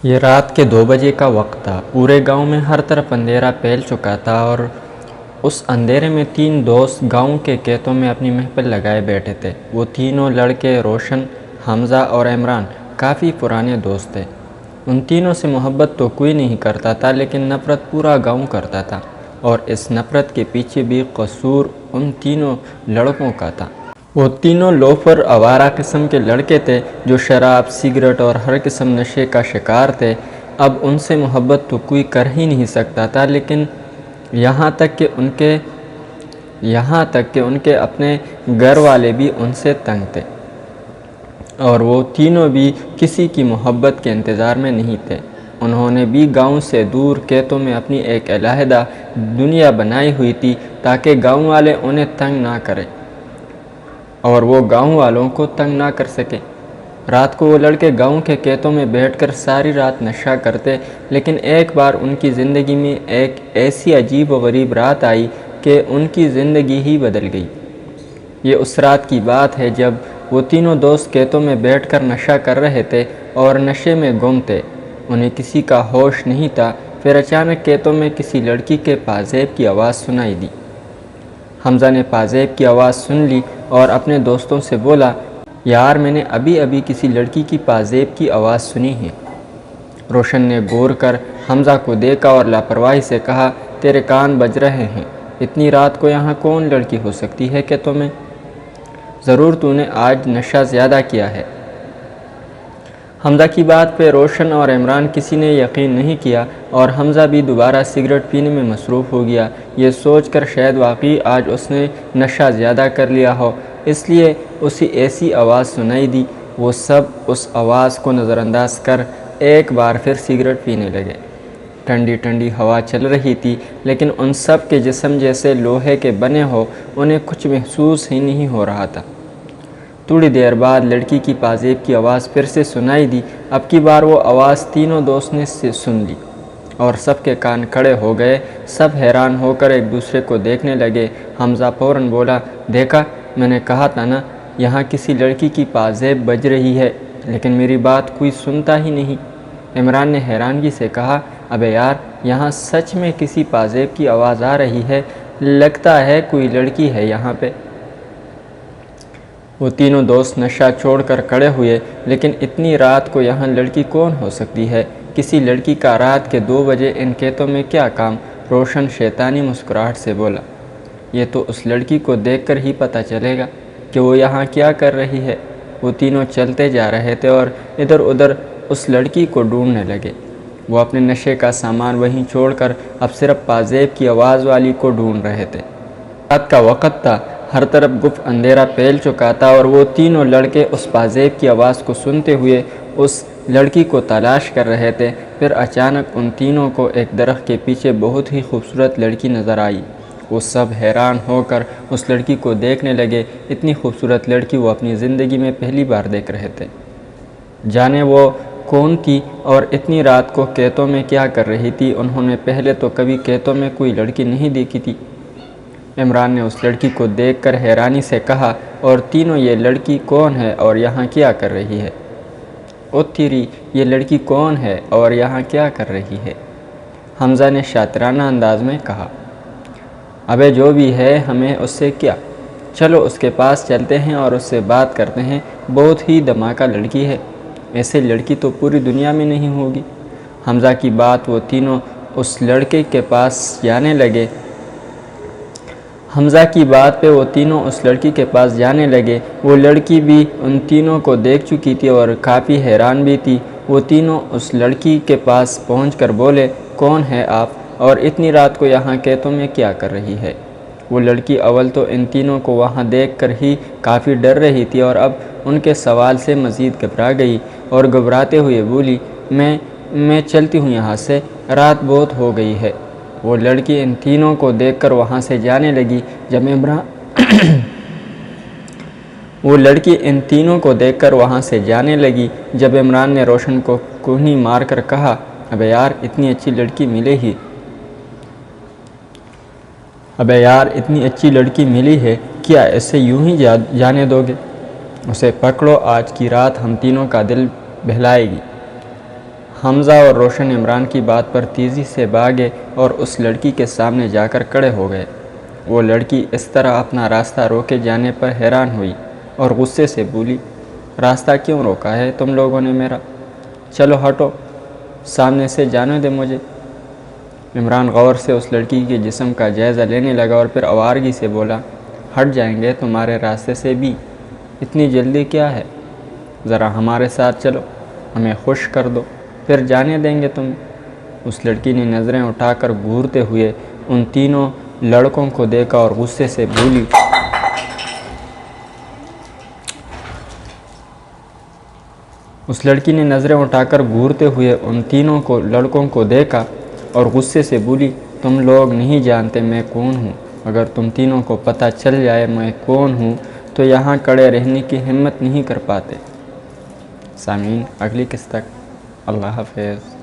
یہ رات کے 2 بجے کا وقت تھا۔ پورے گاؤں میں ہر طرف اندھیرا پھیل چکا تھا اور اس اندھیرے میں 3 دوست گاؤں کے کھیتوں میں اپنی محفل لگائے بیٹھے تھے۔ وہ تینوں لڑکے روشن، حمزہ اور عمران کافی پرانے دوست تھے۔ ان تینوں سے محبت تو کوئی نہیں کرتا تھا، لیکن نفرت پورا گاؤں کرتا تھا، اور اس نفرت کے پیچھے بھی قصور ان تینوں لڑکوں کا تھا۔ وہ تینوں لوفر، آوارہ قسم کے لڑکے تھے جو شراب، سگریٹ اور ہر قسم نشے کا شکار تھے۔ اب ان سے محبت تو کوئی کر ہی نہیں سکتا تھا، لیکن یہاں تک کہ ان کے اپنے گھر والے بھی ان سے تنگ تھے، اور وہ تینوں بھی کسی کی محبت کے انتظار میں نہیں تھے۔ انہوں نے بھی گاؤں سے دور کھیتوں میں اپنی ایک علیحدہ دنیا بنائی ہوئی تھی تاکہ گاؤں والے انہیں تنگ نہ کریں اور وہ گاؤں والوں کو تنگ نہ کر سکیں۔ رات کو وہ لڑکے گاؤں کے کھیتوں میں بیٹھ کر ساری رات نشہ کرتے، لیکن ایک بار ان کی زندگی میں ایک ایسی عجیب و غریب رات آئی کہ ان کی زندگی ہی بدل گئی۔ یہ اس رات کی بات ہے جب وہ تینوں دوست کھیتوں میں بیٹھ کر نشہ کر رہے تھے اور نشے میں گم تھے۔ انہیں کسی کا ہوش نہیں تھا۔ پھر اچانک کھیتوں میں کسی لڑکی کے پازیب کی آواز سنائی دی۔ حمزہ نے پازیب کی آواز سن لی اور اپنے دوستوں سے بولا، یار میں نے ابھی کسی لڑکی کی پازیب کی آواز سنی ہے۔ روشن نے غور کر حمزہ کو دیکھا اور لاپرواہی سے کہا، تیرے کان بج رہے ہیں، اتنی رات کو یہاں کون لڑکی ہو سکتی ہے کہ تمہیں؟ ضرور تو نے آج نشہ زیادہ کیا ہے۔ حمزہ کی بات پہ روشن اور عمران کسی نے یقین نہیں کیا، اور حمزہ بھی دوبارہ سگریٹ پینے میں مصروف ہو گیا، یہ سوچ کر شاید واقعی آج اس نے نشہ زیادہ کر لیا ہو، اس لیے اسے ایسی آواز سنائی دی۔ وہ سب اس آواز کو نظر انداز کر ایک بار پھر سگریٹ پینے لگے۔ ٹھنڈی ٹھنڈی ہوا چل رہی تھی، لیکن ان سب کے جسم جیسے لوہے کے بنے ہو، انہیں کچھ محسوس ہی نہیں ہو رہا تھا۔ تھوڑی دیر بعد لڑکی کی پازیب کی آواز پھر سے سنائی دی۔ اب کی بار وہ آواز تینوں دوست نے سن لی اور سب کے کان کھڑے ہو گئے۔ سب حیران ہو کر ایک دوسرے کو دیکھنے لگے۔ حمزہ فوراً بولا، دیکھا، میں نے کہا تھا نا، یہاں کسی لڑکی کی پازیب بج رہی ہے، لیکن میری بات کوئی سنتا ہی نہیں۔ عمران نے حیرانگی سے کہا، ابے یار، یہاں سچ میں کسی پازیب کی آواز آ رہی ہے، لگتا ہے کوئی لڑکی ہے یہاں پہ۔ وہ تینوں دوست نشہ چھوڑ کر کھڑے ہوئے، لیکن اتنی رات کو یہاں لڑکی کون ہو سکتی ہے؟ کسی لڑکی کا رات کے 2 بجے ان کھیتوں میں کیا کام؟ روشن شیطانی مسکراہٹ سے بولا، یہ تو اس لڑکی کو دیکھ کر ہی پتہ چلے گا کہ وہ یہاں کیا کر رہی ہے۔ وہ تینوں چلتے جا رہے تھے اور ادھر ادھر اس لڑکی کو ڈھونڈنے لگے۔ وہ اپنے نشے کا سامان وہیں چھوڑ کر اب صرف پازیب کی آواز والی کو ڈھونڈ رہے تھے۔ رات کا وقت تھا، ہر طرف گپ اندھیرا پھیل چکا تھا، اور وہ تینوں لڑکے اس پازیب کی آواز کو سنتے ہوئے اس لڑکی کو تلاش کر رہے تھے۔ پھر اچانک ان تینوں کو ایک درخت کے پیچھے بہت ہی خوبصورت لڑکی نظر آئی۔ وہ سب حیران ہو کر اس لڑکی کو دیکھنے لگے۔ اتنی خوبصورت لڑکی وہ اپنی زندگی میں پہلی بار دیکھ رہے تھے۔ جانے وہ کون تھی اور اتنی رات کو کھیتوں میں کیا کر رہی تھی؟ انہوں نے پہلے تو کبھی کھیتوں میں کوئی لڑکی نہیں دیکھی تھی۔ عمران نے اس لڑکی کو دیکھ کر حیرانی سے کہا، اور تینوں، یہ لڑکی کون ہے اور یہاں کیا کر رہی ہے؟ او تیری، یہ لڑکی کون ہے اور یہاں کیا کر رہی ہے؟ حمزہ نے شاطرانہ انداز میں کہا، ابے جو بھی ہے، ہمیں اس سے کیا؟ چلو اس کے پاس چلتے ہیں اور اس سے بات کرتے ہیں، بہت ہی دھماکہ لڑکی ہے، ایسے لڑکی تو پوری دنیا میں نہیں ہوگی۔ حمزہ کی بات وہ تینوں اس لڑکے کے پاس جانے لگے۔ حمزہ کی بات پہ وہ تینوں اس لڑکی کے پاس جانے لگے۔ وہ لڑکی بھی ان تینوں کو دیکھ چکی تھی اور کافی حیران بھی تھی۔ وہ تینوں اس لڑکی کے پاس پہنچ کر بولے، کون ہے آپ، اور اتنی رات کو یہاں کھیتوں میں کیا کر رہی ہے؟ وہ لڑکی اول تو ان تینوں کو وہاں دیکھ کر ہی کافی ڈر رہی تھی، اور اب ان کے سوال سے مزید گھبرا گئی اور گھبراتے ہوئے بولی، میں چلتی ہوں یہاں سے، رات بہت ہو گئی ہے۔ وہ لڑکی ان تینوں کو دیکھ کر وہاں سے جانے لگی۔ جب عمران نے روشن کو کونی مار کر کہا، ابے یار، اتنی اچھی لڑکی ملی ہے، کیا اسے یوں ہی جانے دو گے؟ اسے پکڑو، آج کی رات ہم تینوں کا دل بہلائے گی۔ حمزہ اور روشن عمران کی بات پر تیزی سے بھاگے اور اس لڑکی کے سامنے جا کر کھڑے ہو گئے۔ وہ لڑکی اس طرح اپنا راستہ روکے جانے پر حیران ہوئی اور غصے سے بولی، راستہ کیوں روکا ہے تم لوگوں نے میرا؟ چلو ہٹو، سامنے سے جانے دے مجھے۔ عمران غور سے اس لڑکی کے جسم کا جائزہ لینے لگا اور پھر آوارگی سے بولا، ہٹ جائیں گے تمہارے راستے سے بھی، اتنی جلدی کیا ہے؟ ذرا ہمارے ساتھ چلو، ہمیں خوش کر دو، پھر جانے دیں گے تمہیں۔ اس لڑکی نے نظریں اٹھا کر گھورتے ہوئے ان تینوں لڑکوں کو دیکھا اور غصے سے بولی، تم لوگ نہیں جانتے میں کون ہوں۔ اگر تم تینوں کو پتہ چل جائے میں کون ہوں تو یہاں کھڑے رہنے کی ہمت نہیں کر پاتے۔ سامعین، اگلی قسط تک اللہ حافظ۔